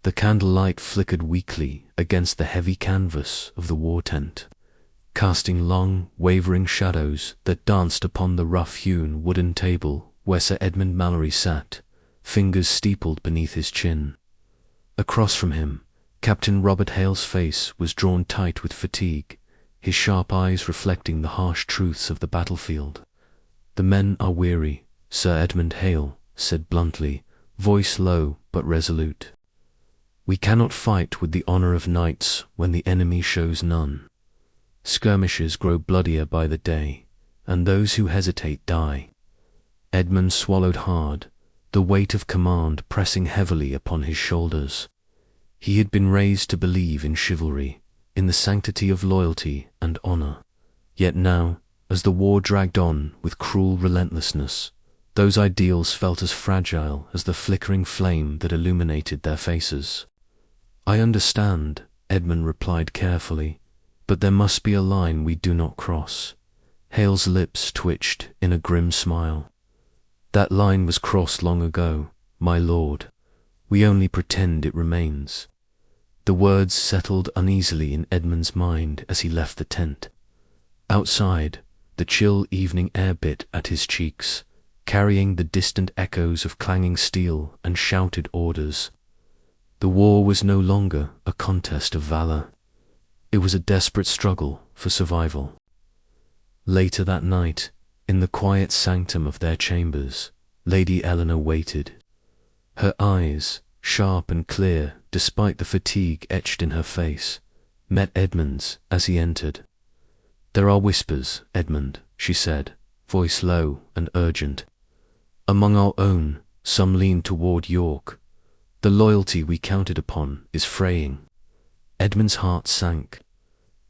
The candlelight flickered weakly against the heavy canvas of the war tent, casting long, wavering shadows that danced upon the rough-hewn wooden table where Sir Edmund Mallory sat, fingers steepled beneath his chin. Across from him, Captain Robert Hale's face was drawn tight with fatigue, his sharp eyes reflecting the harsh truths of the battlefield. "The men are weary," Sir Edmund Hale said bluntly, voice low but resolute. "We cannot fight with the honor of knights when the enemy shows none. Skirmishes grow bloodier by the day, and those who hesitate die." Edmund swallowed hard, the weight of command pressing heavily upon his shoulders. He had been raised to believe in chivalry, in the sanctity of loyalty and honor. Yet now, as the war dragged on with cruel relentlessness, those ideals felt as fragile as the flickering flame that illuminated their faces. "I understand," Edmund replied carefully, "but there must be a line we do not cross." Hale's lips twitched in a grim smile. "That line was crossed long ago, my lord. We only pretend it remains." The words settled uneasily in Edmund's mind as he left the tent. Outside, the chill evening air bit at his cheeks, carrying the distant echoes of clanging steel and shouted orders. The war was no longer a contest of valor. It was a desperate struggle for survival. Later that night, in the quiet sanctum of their chambers, Lady Eleanor waited. Her eyes, sharp and clear despite the fatigue etched in her face, met Edmund's as he entered. "There are whispers, Edmund," she said, voice low and urgent. "Among our own, some lean toward York. The loyalty we counted upon is fraying." Edmund's heart sank.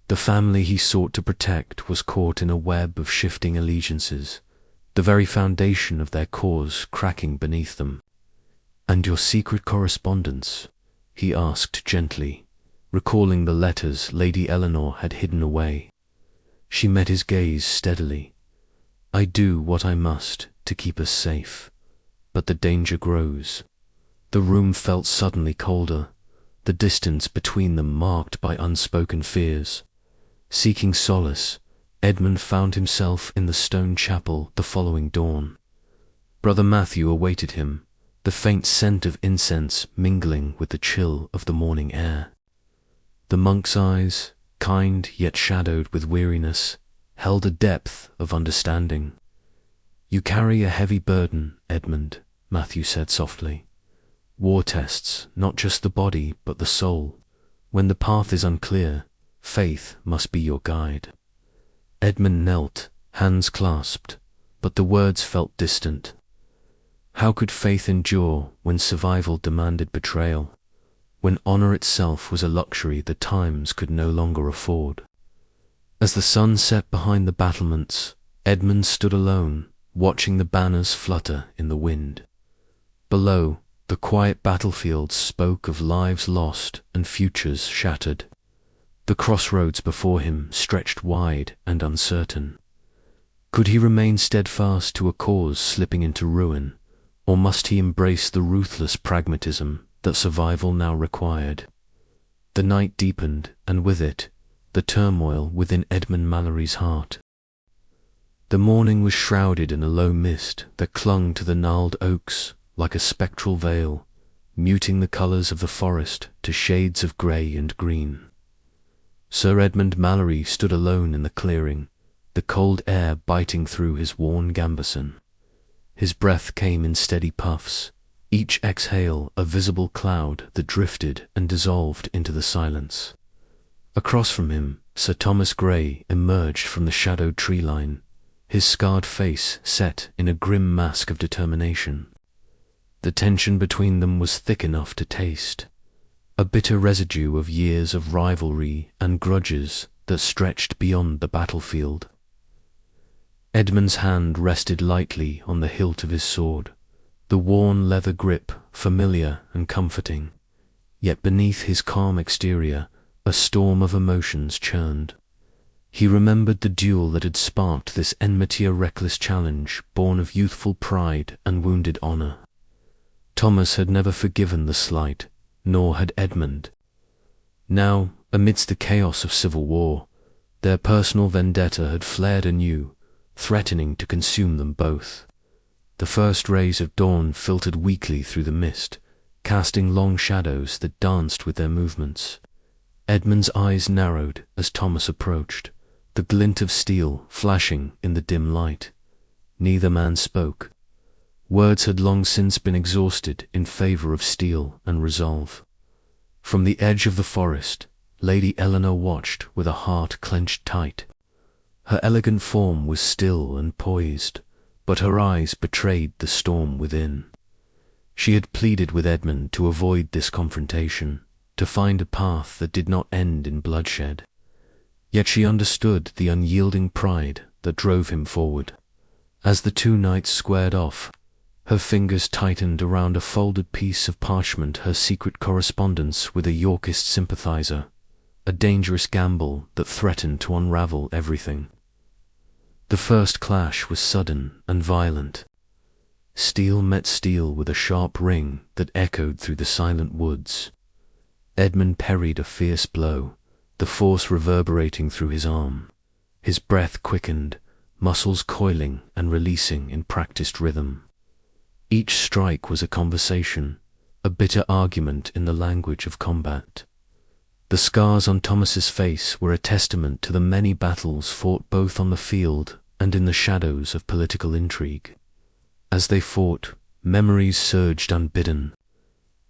The family he sought to protect was caught in a web of shifting allegiances, the very foundation of their cause cracking beneath them. "And your secret correspondence?" he asked gently, recalling the letters Lady Eleanor had hidden away. She met his gaze steadily. "I do what I must to keep us safe, but the danger grows." The room felt suddenly colder, the distance between them marked by unspoken fears. Seeking solace, Edmund found himself in the stone chapel the following dawn. Brother Matthew awaited him, the faint scent of incense mingling with the chill of the morning air. The monk's eyes, kind yet shadowed with weariness, held a depth of understanding. "You carry a heavy burden, Edmund," Matthew said softly. "War tests not just the body but the soul. When the path is unclear, faith must be your guide." Edmund knelt, hands clasped, but the words felt distant. How could faith endure when survival demanded betrayal, when honor itself was a luxury the times could no longer afford? As the sun set behind the battlements, Edmund stood alone, watching the banners flutter in the wind. Below, the quiet battlefields spoke of lives lost and futures shattered. The crossroads before him stretched wide and uncertain. Could he remain steadfast to a cause slipping into ruin, or must he embrace the ruthless pragmatism that survival now required? The night deepened, and with it, the turmoil within Edmund Mallory's heart. The morning was shrouded in a low mist that clung to the gnarled oaks like a spectral veil, muting the colours of the forest to shades of grey and green. Sir Edmund Mallory stood alone in the clearing, the cold air biting through his worn gambeson. His breath came in steady puffs, each exhale a visible cloud that drifted and dissolved into the silence. Across from him, Sir Thomas Grey emerged from the shadowed tree line, his scarred face set in a grim mask of determination. The tension between them was thick enough to taste, a bitter residue of years of rivalry and grudges that stretched beyond the battlefield. Edmund's hand rested lightly on the hilt of his sword, the worn leather grip familiar and comforting, yet beneath his calm exterior a storm of emotions churned. He remembered the duel that had sparked this enmity, a reckless challenge born of youthful pride and wounded honor. Thomas had never forgiven the slight, nor had Edmund. Now, amidst the chaos of civil war, their personal vendetta had flared anew, threatening to consume them both. The first rays of dawn filtered weakly through the mist, casting long shadows that danced with their movements. Edmund's eyes narrowed as Thomas approached, the glint of steel flashing in the dim light. Neither man spoke. Words had long since been exhausted in favor of steel and resolve. From the edge of the forest, Lady Eleanor watched with a heart clenched tight. Her elegant form was still and poised, but her eyes betrayed the storm within. She had pleaded with Edmund to avoid this confrontation, to find a path that did not end in bloodshed. Yet she understood the unyielding pride that drove him forward. As the two knights squared off, her fingers tightened around a folded piece of parchment, her secret correspondence with a Yorkist sympathizer, a dangerous gamble that threatened to unravel everything. The first clash was sudden and violent. Steel met steel with a sharp ring that echoed through the silent woods. Edmund parried a fierce blow, the force reverberating through his arm. His breath quickened, muscles coiling and releasing in practiced rhythm. Each strike was a conversation, a bitter argument in the language of combat. The scars on Thomas's face were a testament to the many battles fought both on the field and in the shadows of political intrigue. As they fought, memories surged unbidden.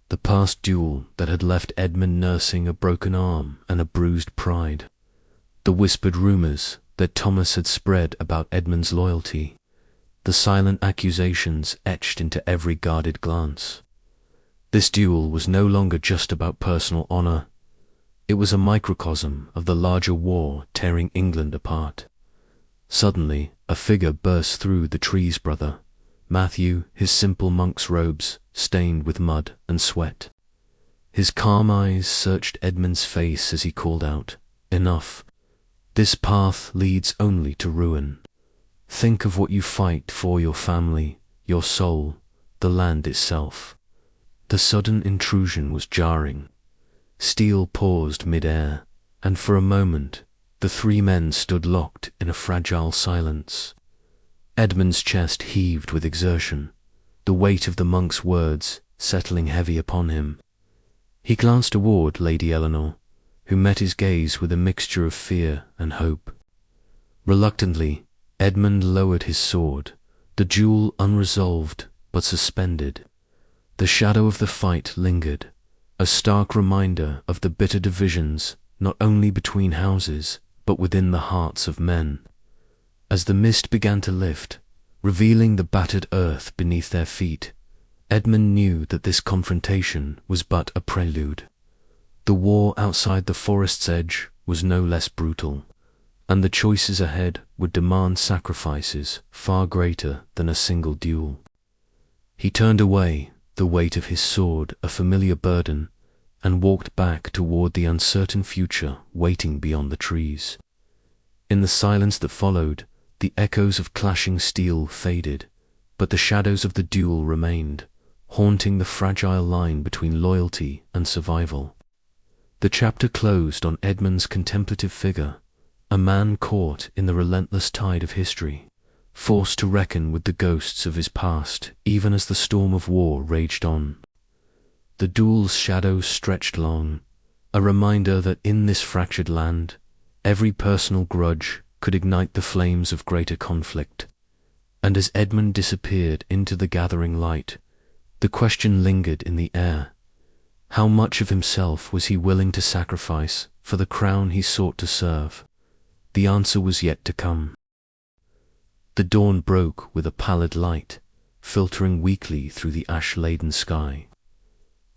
The past duel that had left Edmund nursing a broken arm and a bruised pride. The whispered rumors that Thomas had spread about Edmund's loyalty. The silent accusations etched into every guarded glance. This duel was no longer just about personal honor. It was a microcosm of the larger war tearing England apart. Suddenly, a figure burst through the tree's brother, Matthew, his simple monk's robes stained with mud and sweat. His calm eyes searched Edmund's face as he called out, "Enough. This path leads only to ruin. Think of what you fight for: your family, your soul, the land itself." The sudden intrusion was jarring. Steel paused mid-air, and for a moment the three men stood locked in a fragile silence. Edmund's chest heaved with exertion, the weight of the monk's words settling heavy upon him. He glanced toward Lady Eleanor, who met his gaze with a mixture of fear and hope. Reluctantly, Edmund lowered his sword, the duel unresolved but suspended. The shadow of the fight lingered, a stark reminder of the bitter divisions not only between houses but within the hearts of men. As the mist began to lift, revealing the battered earth beneath their feet, Edmund knew that this confrontation was but a prelude. The war outside the forest's edge was no less brutal, and the choices ahead would demand sacrifices far greater than a single duel. He turned away, the weight of his sword a familiar burden, and walked back toward the uncertain future waiting beyond the trees. In the silence that followed, the echoes of clashing steel faded, but the shadows of the duel remained, haunting the fragile line between loyalty and survival. The chapter closed on Edmund's contemplative figure, a man caught in the relentless tide of history, forced to reckon with the ghosts of his past even as the storm of war raged on. The duel's shadows stretched long, a reminder that in this fractured land, every personal grudge could ignite the flames of greater conflict. And as Edmund disappeared into the gathering light, the question lingered in the air. How much of himself was he willing to sacrifice for the crown he sought to serve? The answer was yet to come. The dawn broke with a pallid light, filtering weakly through the ash-laden sky.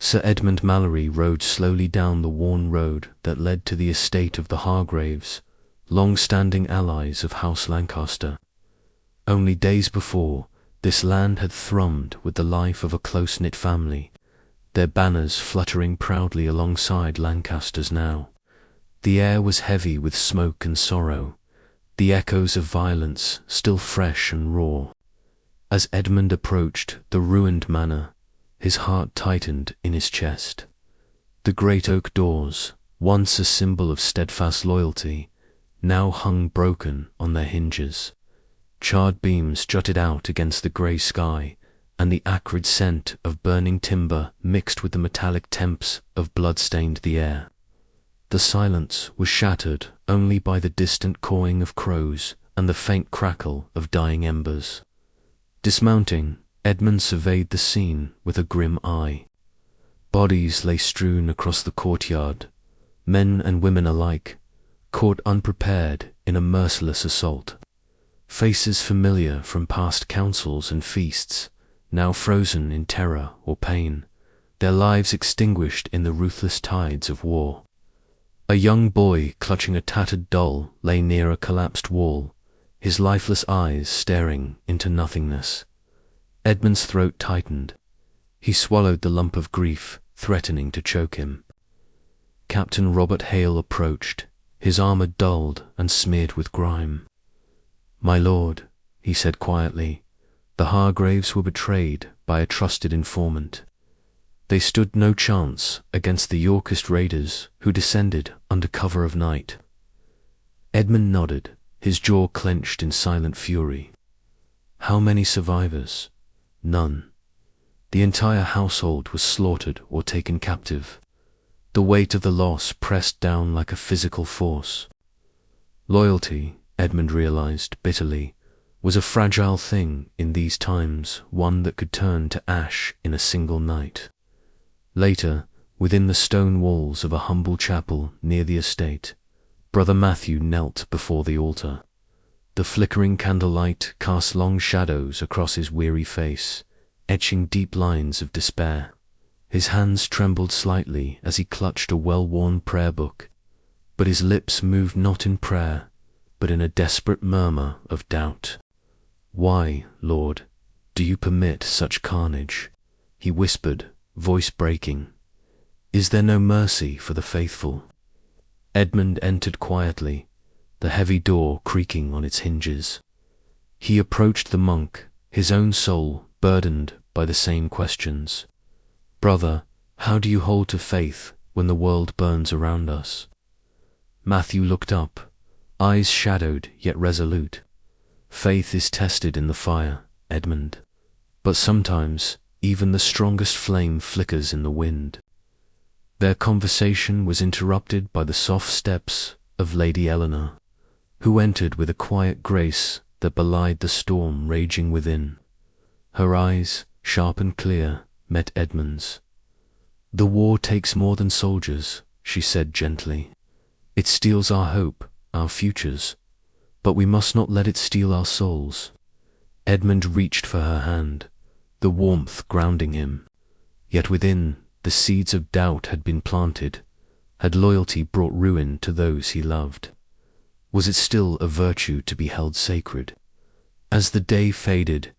Sir Edmund Mallory rode slowly down the worn road that led to the estate of the Hargraves, long-standing allies of House Lancaster. Only days before, this land had thrummed with the life of a close-knit family, their banners fluttering proudly alongside Lancaster's now. The air was heavy with smoke and sorrow, the echoes of violence still fresh and raw. As Edmund approached the ruined manor, his heart tightened in his chest. The great oak doors, once a symbol of steadfast loyalty, now hung broken on their hinges. Charred beams jutted out against the grey sky, and the acrid scent of burning timber mixed with the metallic temps of blood stained the air. The silence was shattered only by the distant cawing of crows and the faint crackle of dying embers. Dismounting, Edmund surveyed the scene with a grim eye. Bodies lay strewn across the courtyard, men and women alike, caught unprepared in a merciless assault. Faces familiar from past councils and feasts, now frozen in terror or pain, their lives extinguished in the ruthless tides of war. A young boy clutching a tattered doll lay near a collapsed wall, his lifeless eyes staring into nothingness. Edmund's throat tightened. He swallowed the lump of grief, threatening to choke him. Captain Robert Hale approached, his armor dulled and smeared with grime. "My lord," he said quietly, "the Hargraves were betrayed by a trusted informant. They stood no chance against the Yorkist raiders who descended under cover of night." Edmund nodded, his jaw clenched in silent fury. How many survivors? None. The entire household was slaughtered or taken captive. The weight of the loss pressed down like a physical force. Loyalty, Edmund realized bitterly, was a fragile thing in these times, one that could turn to ash in a single night. Later, within the stone walls of a humble chapel near the estate, Brother Matthew knelt before the altar. The flickering candlelight cast long shadows across his weary face, etching deep lines of despair. His hands trembled slightly as he clutched a well-worn prayer book, but his lips moved not in prayer, but in a desperate murmur of doubt. "Why, Lord, do you permit such carnage?" he whispered, voice breaking. "Is there no mercy for the faithful?" Edmund entered quietly, the heavy door creaking on its hinges. He approached the monk, his own soul burdened by the same questions. "Brother, how do you hold to faith when the world burns around us?" Matthew looked up, eyes shadowed yet resolute. "Faith is tested in the fire, Edmund, but sometimes even the strongest flame flickers in the wind." Their conversation was interrupted by the soft steps of Lady Eleanor, who entered with a quiet grace that belied the storm raging within. Her eyes, sharp and clear, met Edmund's. "The war takes more than soldiers," she said gently. "It steals our hope, our futures, but we must not let it steal our souls." Edmund reached for her hand, the warmth grounding him. Yet within, the seeds of doubt had been planted. Had loyalty brought ruin to those he loved? Was it still a virtue to be held sacred? As the day faded,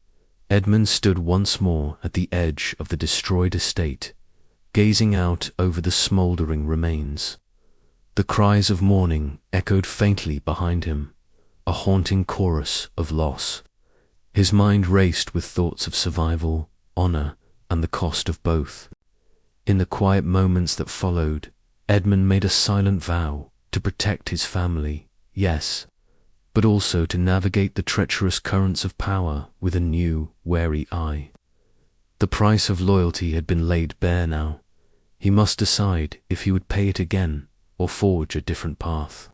Edmund stood once more at the edge of the destroyed estate, gazing out over the smouldering remains. The cries of mourning echoed faintly behind him, a haunting chorus of loss. His mind raced with thoughts of survival, honor, and the cost of both. In the quiet moments that followed, Edmund made a silent vow to protect his family, yes, but also to navigate the treacherous currents of power with a new, wary eye. The price of loyalty had been laid bare now. He must decide if he would pay it again or forge a different path.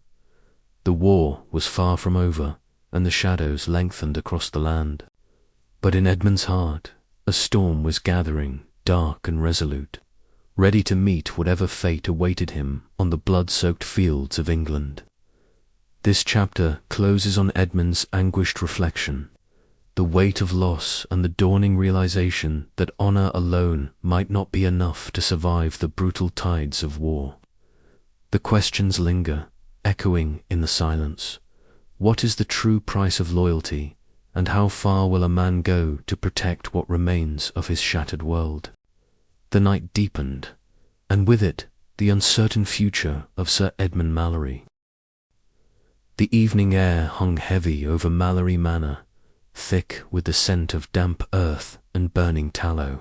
The war was far from over, and the shadows lengthened across the land. But in Edmund's heart, a storm was gathering, dark and resolute, ready to meet whatever fate awaited him on the blood-soaked fields of England. This chapter closes on Edmund's anguished reflection, the weight of loss and the dawning realization that honor alone might not be enough to survive the brutal tides of war. The questions linger, echoing in the silence. What is the true price of loyalty, and how far will a man go to protect what remains of his shattered world? The night deepened, and with it the uncertain future of Sir Edmund Mallory. The evening air hung heavy over Mallory Manor, thick with the scent of damp earth and burning tallow.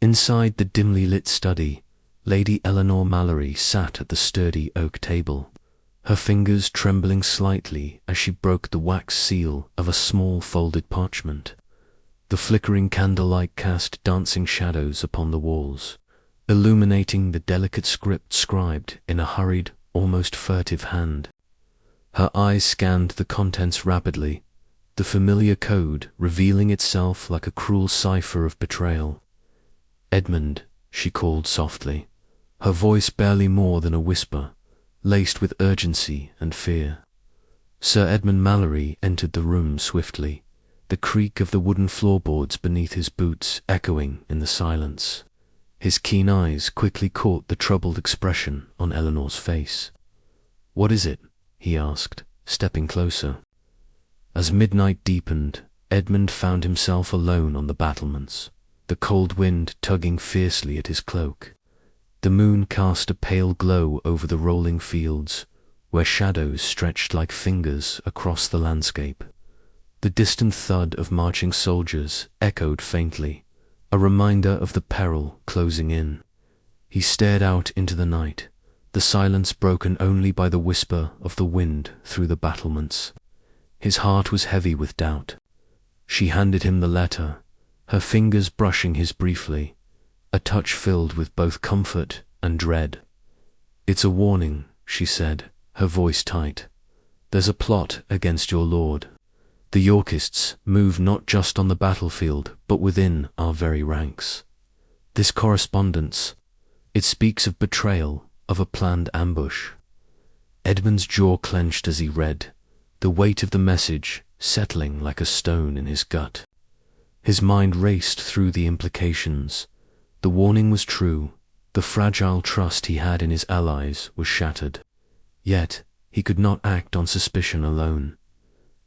Inside the dimly lit study, Lady Eleanor Mallory sat at the sturdy oak table, her fingers trembling slightly as she broke the wax seal of a small folded parchment. The flickering candlelight cast dancing shadows upon the walls, illuminating the delicate script scribed in a hurried, almost furtive hand. Her eyes scanned the contents rapidly, the familiar code revealing itself like a cruel cipher of betrayal. "Edmund," she called softly, her voice barely more than a whisper, laced with urgency and fear. Sir Edmund Mallory entered the room swiftly, the creak of the wooden floorboards beneath his boots echoing in the silence. His keen eyes quickly caught the troubled expression on Eleanor's face. "What is it?" he asked, stepping closer. As midnight deepened, Edmund found himself alone on the battlements, the cold wind tugging fiercely at his cloak. The moon cast a pale glow over the rolling fields, where shadows stretched like fingers across the landscape. The distant thud of marching soldiers echoed faintly, a reminder of the peril closing in. He stared out into the night, the silence broken only by the whisper of the wind through the battlements. His heart was heavy with doubt. She handed him the letter, her fingers brushing his briefly, a touch filled with both comfort and dread. "It's a warning," she said, her voice tight. "There's a plot against your lord. The Yorkists move not just on the battlefield, but within our very ranks. This correspondence, it speaks of betrayal, of a planned ambush." Edmund's jaw clenched as he read, the weight of the message settling like a stone in his gut. His mind raced through the implications. The warning was true, the fragile trust he had in his allies was shattered. Yet he could not act on suspicion alone.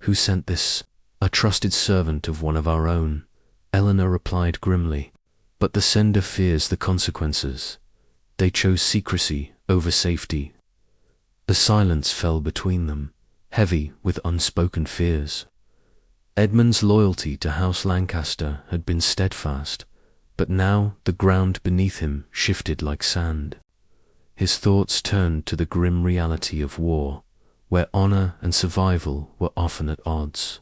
"Who sent this?" "A trusted servant of one of our own," Eleanor replied grimly. "But the sender fears the consequences. They chose secrecy over safety." A silence fell between them, heavy with unspoken fears. Edmund's loyalty to House Lancaster had been steadfast, but now the ground beneath him shifted like sand. His thoughts turned to the grim reality of war, where honor and survival were often at odds.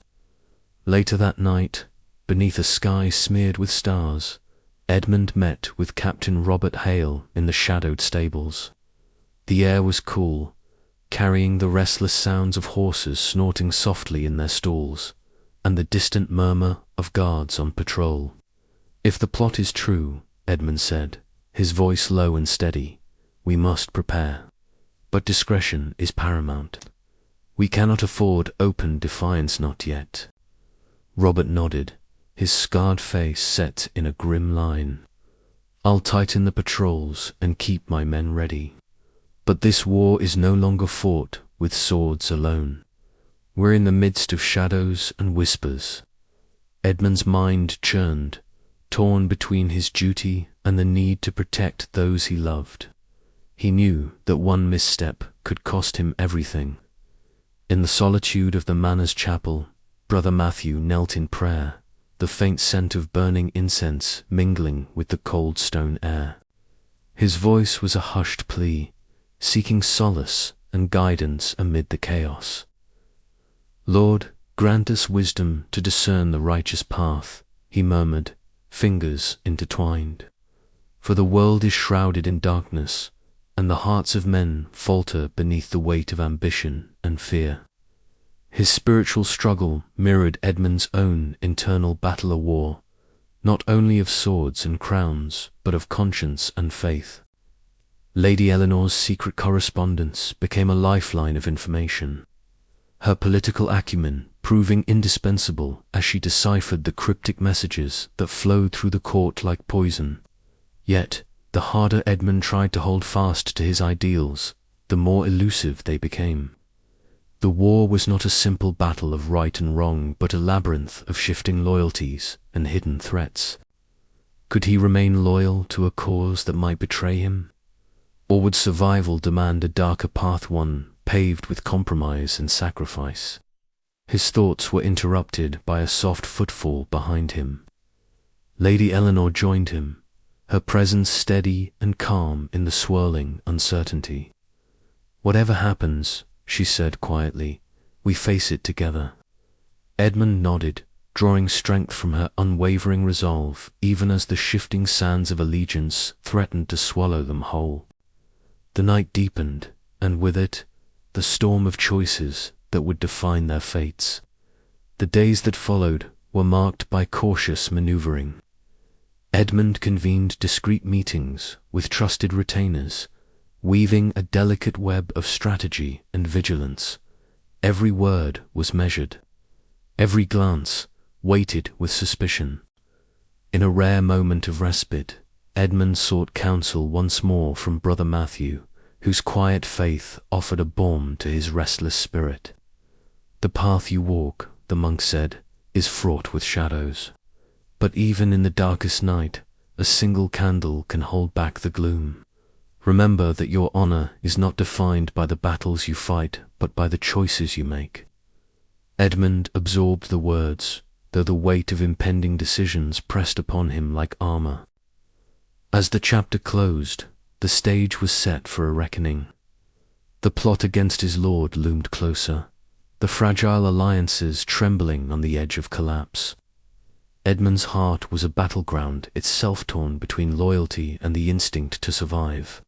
Later that night, beneath a sky smeared with stars, Edmund met with Captain Robert Hale in the shadowed stables. The air was cool, carrying the restless sounds of horses snorting softly in their stalls, and the distant murmur of guards on patrol. "If the plot is true," Edmund said, his voice low and steady, "we must prepare. But discretion is paramount. We cannot afford open defiance, not yet." Robert nodded, his scarred face set in a grim line. "I'll tighten the patrols and keep my men ready. But this war is no longer fought with swords alone. We're in the midst of shadows and whispers." Edmund's mind churned, torn between his duty and the need to protect those he loved. He knew that one misstep could cost him everything. In the solitude of the manor's chapel, Brother Matthew knelt in prayer, the faint scent of burning incense mingling with the cold stone air. His voice was a hushed plea, seeking solace and guidance amid the chaos. "Lord, grant us wisdom to discern the righteous path," he murmured, fingers intertwined. "For the world is shrouded in darkness, and the hearts of men falter beneath the weight of ambition and fear." His spiritual struggle mirrored Edmund's own internal battle-a-war, not only of swords and crowns, but of conscience and faith. Lady Eleanor's secret correspondence became a lifeline of information, her political acumen proving indispensable as she deciphered the cryptic messages that flowed through the court like poison. Yet, the harder Edmund tried to hold fast to his ideals, the more elusive they became. The war was not a simple battle of right and wrong, but a labyrinth of shifting loyalties and hidden threats. Could he remain loyal to a cause that might betray him? Or would survival demand a darker path, one paved with compromise and sacrifice? His thoughts were interrupted by a soft footfall behind him. Lady Eleanor joined him, her presence steady and calm in the swirling uncertainty. "Whatever happens," she said quietly, "we face it together." Edmund nodded, drawing strength from her unwavering resolve, even as the shifting sands of allegiance threatened to swallow them whole. The night deepened, and with it, the storm of choices that would define their fates. The days that followed were marked by cautious maneuvering. Edmund convened discreet meetings with trusted retainers, weaving a delicate web of strategy and vigilance. Every word was measured, every glance weighted with suspicion. In a rare moment of respite, Edmund sought counsel once more from Brother Matthew, whose quiet faith offered a balm to his restless spirit. "The path you walk," the monk said, "is fraught with shadows. But even in the darkest night, a single candle can hold back the gloom. Remember that your honor is not defined by the battles you fight, but by the choices you make." Edmund absorbed the words, though the weight of impending decisions pressed upon him like armor. As the chapter closed, the stage was set for a reckoning. The plot against his lord loomed closer, the fragile alliances trembling on the edge of collapse. Edmund's heart was a battleground, itself torn between loyalty and the instinct to survive.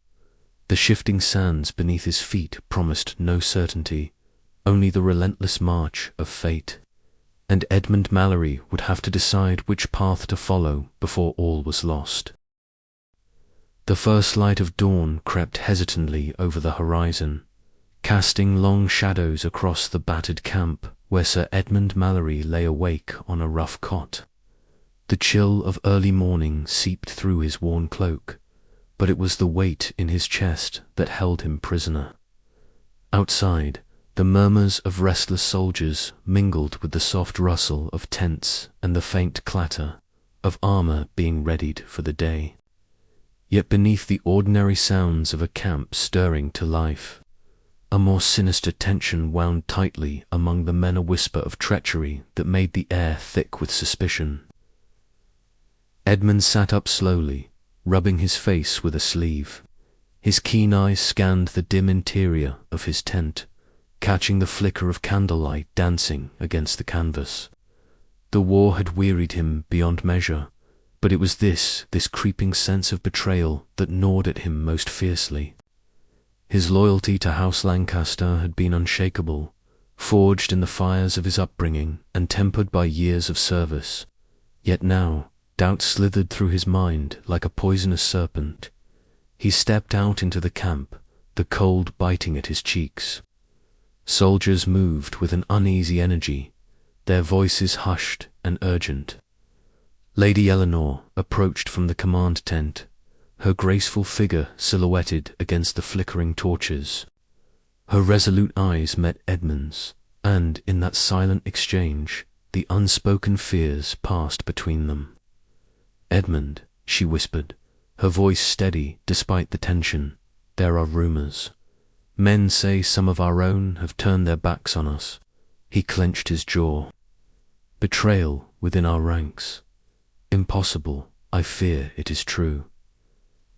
The shifting sands beneath his feet promised no certainty, only the relentless march of fate. And Edmund Mallory would have to decide which path to follow before all was lost. The first light of dawn crept hesitantly over the horizon, casting long shadows across the battered camp where Sir Edmund Mallory lay awake on a rough cot. The chill of early morning seeped through his worn cloak, but it was the weight in his chest that held him prisoner. Outside, the murmurs of restless soldiers mingled with the soft rustle of tents and the faint clatter of armor being readied for the day. Yet beneath the ordinary sounds of a camp stirring to life, a more sinister tension wound tightly among the men, a whisper of treachery that made the air thick with suspicion. Edmund sat up slowly, rubbing his face with a sleeve. His keen eyes scanned the dim interior of his tent, catching the flicker of candlelight dancing against the canvas. The war had wearied him beyond measure, but it was this creeping sense of betrayal that gnawed at him most fiercely. His loyalty to House Lancaster had been unshakable, forged in the fires of his upbringing and tempered by years of service. Yet now, doubt slithered through his mind like a poisonous serpent. He stepped out into the camp, the cold biting at his cheeks. Soldiers moved with an uneasy energy, their voices hushed and urgent. Lady Eleanor approached from the command tent, her graceful figure silhouetted against the flickering torches. Her resolute eyes met Edmund's, and in that silent exchange, the unspoken fears passed between them. "Edmund," she whispered, her voice steady despite the tension, "there are rumors. Men say some of our own have turned their backs on us." He clenched his jaw. "Betrayal within our ranks. Impossible, I fear it is true."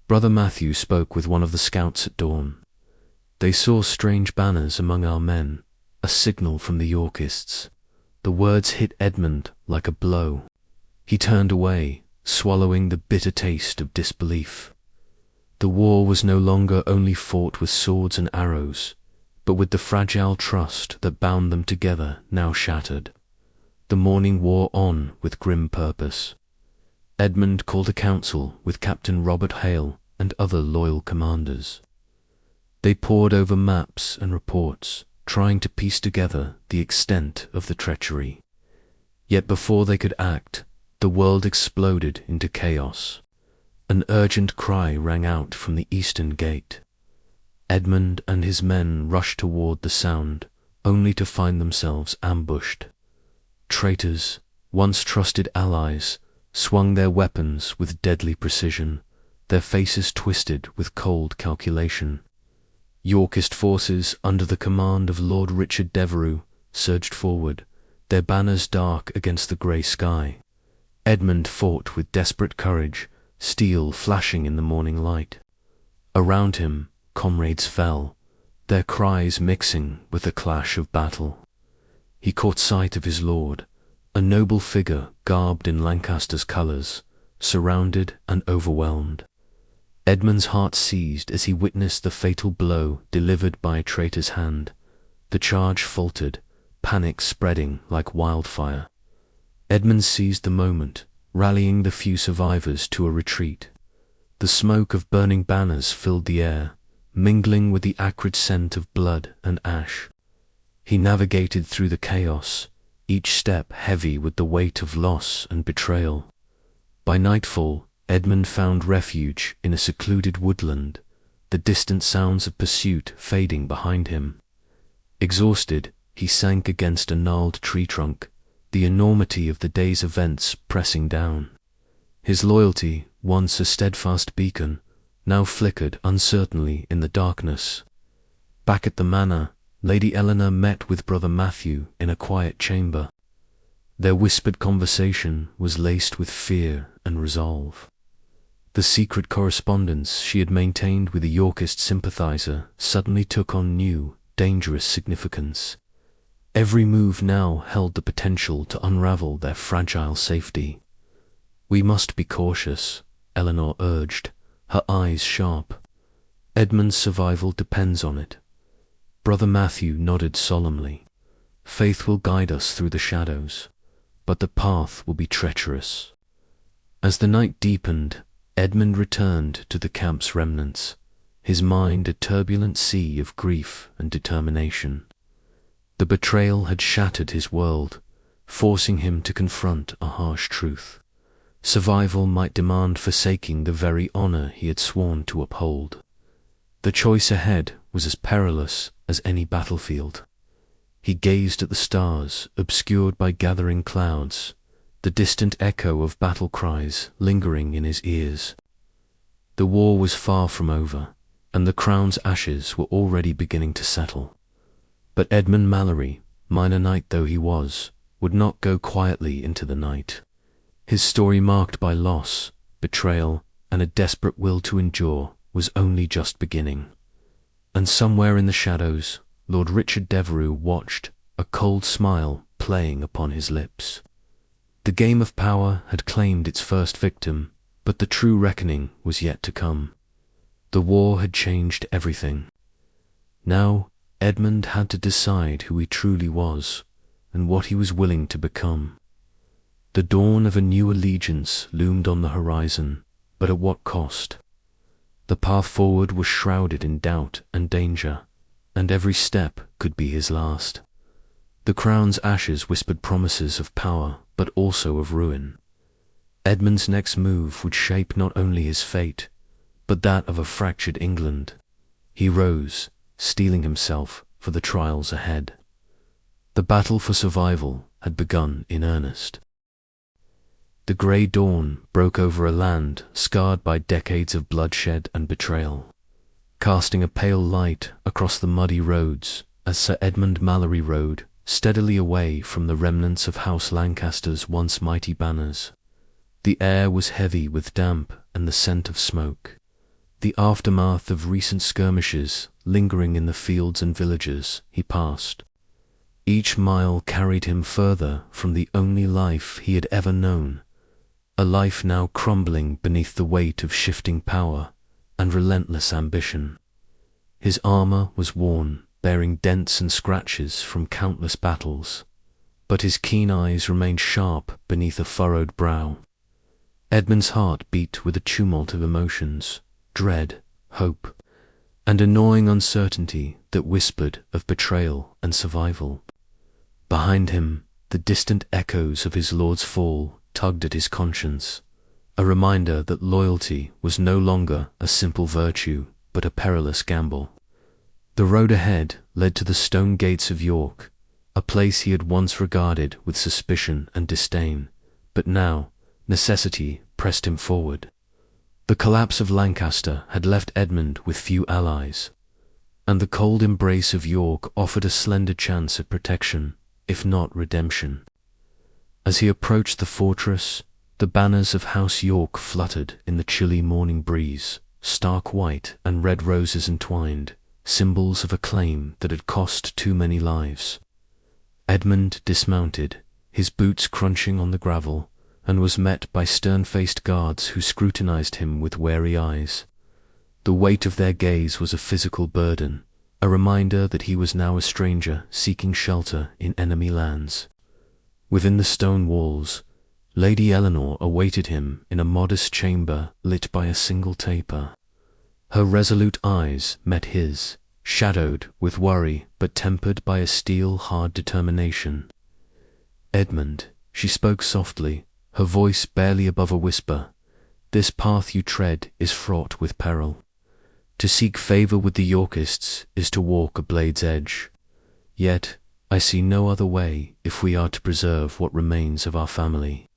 Brother Matthew spoke with one of the scouts at dawn. "They saw strange banners among our men, a signal from the Yorkists." The words hit Edmund like a blow. He turned away, swallowing the bitter taste of disbelief. The war was no longer only fought with swords and arrows, but with the fragile trust that bound them together now shattered. The morning wore on with grim purpose. Edmund called a council with Captain Robert Hale and other loyal commanders. They pored over maps and reports, trying to piece together the extent of the treachery. Yet before they could act, the world exploded into chaos. An urgent cry rang out from the eastern gate. Edmund and his men rushed toward the sound, only to find themselves ambushed. Traitors, once trusted allies, swung their weapons with deadly precision, their faces twisted with cold calculation. Yorkist forces, under the command of Lord Richard Devereux, surged forward, their banners dark against the grey sky. Edmund fought with desperate courage, steel flashing in the morning light. Around him, comrades fell, their cries mixing with the clash of battle. He caught sight of his lord, a noble figure garbed in Lancaster's colours, surrounded and overwhelmed. Edmund's heart seized as he witnessed the fatal blow delivered by a traitor's hand. The charge faltered, panic spreading like wildfire. Edmund seized the moment, rallying the few survivors to a retreat. The smoke of burning banners filled the air, mingling with the acrid scent of blood and ash. He navigated through the chaos, each step heavy with the weight of loss and betrayal. By nightfall, Edmund found refuge in a secluded woodland, the distant sounds of pursuit fading behind him. Exhausted, he sank against a gnarled tree trunk, the enormity of the day's events pressing down. His loyalty, once a steadfast beacon, now flickered uncertainly in the darkness. Back at the manor, Lady Eleanor met with Brother Matthew in a quiet chamber. Their whispered conversation was laced with fear and resolve. The secret correspondence she had maintained with a Yorkist sympathizer suddenly took on new, dangerous significance. Every move now held the potential to unravel their fragile safety. "We must be cautious," Eleanor urged, her eyes sharp. "Edmund's survival depends on it." Brother Matthew nodded solemnly. "Faith will guide us through the shadows, but the path will be treacherous." As the night deepened, Edmund returned to the camp's remnants, his mind a turbulent sea of grief and determination. The betrayal had shattered his world, forcing him to confront a harsh truth. Survival might demand forsaking the very honor he had sworn to uphold. The choice ahead was as perilous as any battlefield. He gazed at the stars, obscured by gathering clouds, the distant echo of battle cries lingering in his ears. The war was far from over, and the crown's ashes were already beginning to settle. But Edmund Mallory, minor knight though he was, would not go quietly into the night. His story, marked by loss, betrayal, and a desperate will to endure, was only just beginning. And somewhere in the shadows, Lord Richard Devereux watched, a cold smile playing upon his lips. The game of power had claimed its first victim, but the true reckoning was yet to come. The war had changed everything. Now, Edmund had to decide who he truly was, and what he was willing to become. The dawn of a new allegiance loomed on the horizon, but at what cost? The path forward was shrouded in doubt and danger, and every step could be his last. The crown's ashes whispered promises of power, but also of ruin. Edmund's next move would shape not only his fate, but that of a fractured England. He rose, steeling himself for the trials ahead. The battle for survival had begun in earnest. The grey dawn broke over a land scarred by decades of bloodshed and betrayal, casting a pale light across the muddy roads as Sir Edmund Mallory rode steadily away from the remnants of House Lancaster's once mighty banners. The air was heavy with damp and the scent of smoke, the aftermath of recent skirmishes lingering in the fields and villages he passed. Each mile carried him further from the only life he had ever known, a life now crumbling beneath the weight of shifting power and relentless ambition. His armor was worn, bearing dents and scratches from countless battles, but his keen eyes remained sharp beneath a furrowed brow. Edmund's heart beat with a tumult of emotions, dread, hope, and a gnawing uncertainty that whispered of betrayal and survival. Behind him, the distant echoes of his lord's fall tugged at his conscience, a reminder that loyalty was no longer a simple virtue, but a perilous gamble. The road ahead led to the stone gates of York, a place he had once regarded with suspicion and disdain, but now necessity pressed him forward. The collapse of Lancaster had left Edmund with few allies, and the cold embrace of York offered a slender chance at protection, if not redemption. As he approached the fortress, The banners of House York fluttered in the chilly morning breeze, stark white and red roses entwined, symbols of a claim that had cost too many lives. Edmund dismounted, his boots crunching on the gravel, and was met by stern-faced guards who scrutinized him with wary eyes. The weight of their gaze was a physical burden, a reminder that he was now a stranger seeking shelter in enemy lands. Within the stone walls, Lady Eleanor awaited him in a modest chamber lit by a single taper. Her resolute eyes met his, shadowed with worry but tempered by a steel-hard determination. "Edmund," she spoke softly, her voice barely above a whisper, "this path you tread is fraught with peril. To seek favour with the Yorkists is to walk a blade's edge. Yet I see no other way if we are to preserve what remains of our family."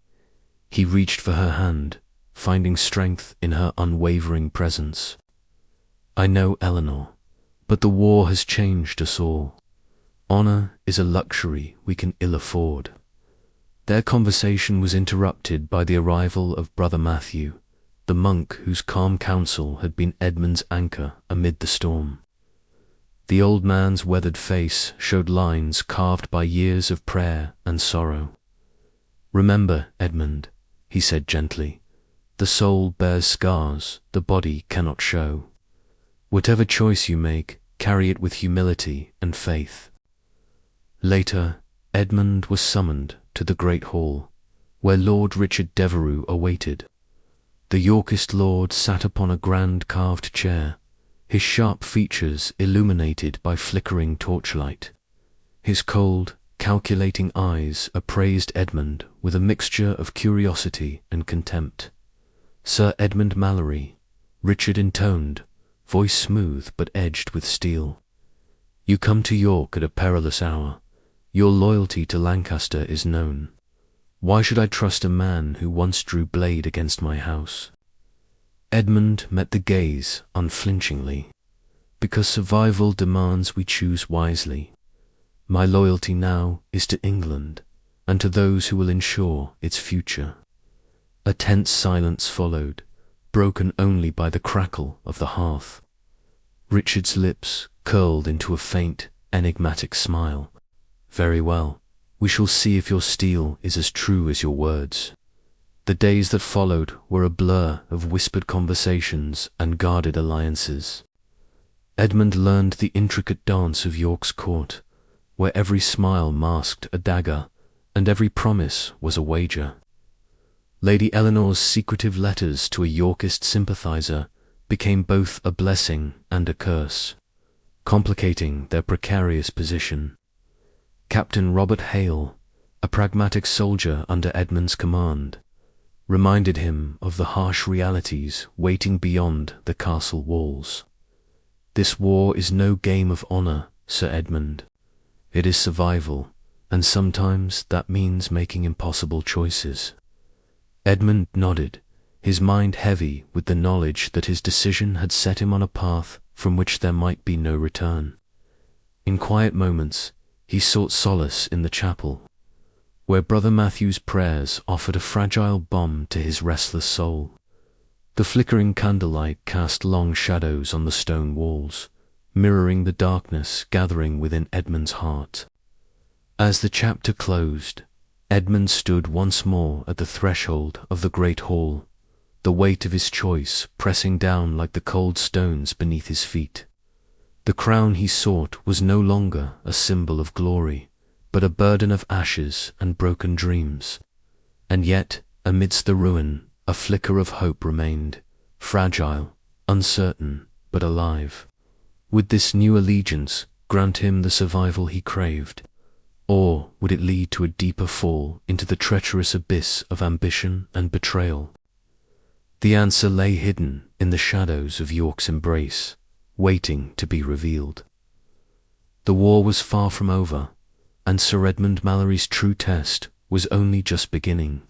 He reached for her hand, finding strength in her unwavering presence. "I know, Eleanor, but the war has changed us all. Honour is a luxury we can ill afford." Their conversation was interrupted by the arrival of Brother Matthew, the monk whose calm counsel had been Edmund's anchor amid the storm. The old man's weathered face showed lines carved by years of prayer and sorrow. "Remember, Edmund," he said gently, "the soul bears scars the body cannot show. Whatever choice you make, carry it with humility and faith." Later, Edmund was summoned to the great hall, where Lord Richard Devereux awaited. The Yorkist lord sat upon a grand carved chair, his sharp features illuminated by flickering torchlight. His cold, calculating eyes appraised Edmund with a mixture of curiosity and contempt. "Sir Edmund Mallory," Richard intoned, voice smooth but edged with steel. "You come to York at a perilous hour. Your loyalty to Lancaster is known. Why should I trust a man who once drew blade against my house?" Edmund met the gaze unflinchingly. "Because survival demands we choose wisely. My loyalty now is to England, and to those who will ensure its future." A tense silence followed, broken only by the crackle of the hearth. Richard's lips curled into a faint, enigmatic smile. "Very well. We shall see if your steel is as true as your words." The days that followed were a blur of whispered conversations and guarded alliances. Edmund learned the intricate dance of York's court, where every smile masked a dagger and every promise was a wager. Lady Eleanor's secretive letters to a Yorkist sympathizer became both a blessing and a curse, complicating their precarious position. Captain Robert Hale, a pragmatic soldier under Edmund's command, reminded him of the harsh realities waiting beyond the castle walls. "This war is no game of honour, Sir Edmund. It is survival, and sometimes that means making impossible choices." Edmund nodded, his mind heavy with the knowledge that his decision had set him on a path from which there might be no return. In quiet moments, he sought solace in the chapel, where Brother Matthew's prayers offered a fragile balm to his restless soul. The flickering candlelight cast long shadows on the stone walls, mirroring the darkness gathering within Edmund's heart. As the chapter closed, Edmund stood once more at the threshold of the great hall, the weight of his choice pressing down like the cold stones beneath his feet. The crown he sought was no longer a symbol of glory, but a burden of ashes and broken dreams. And yet, amidst the ruin, a flicker of hope remained, fragile, uncertain, but alive. Would this new allegiance grant him the survival he craved, or would it lead to a deeper fall into the treacherous abyss of ambition and betrayal? The answer lay hidden in the shadows of York's embrace, waiting to be revealed. The war was far from over, and Sir Edmund Mallory's true test was only just beginning.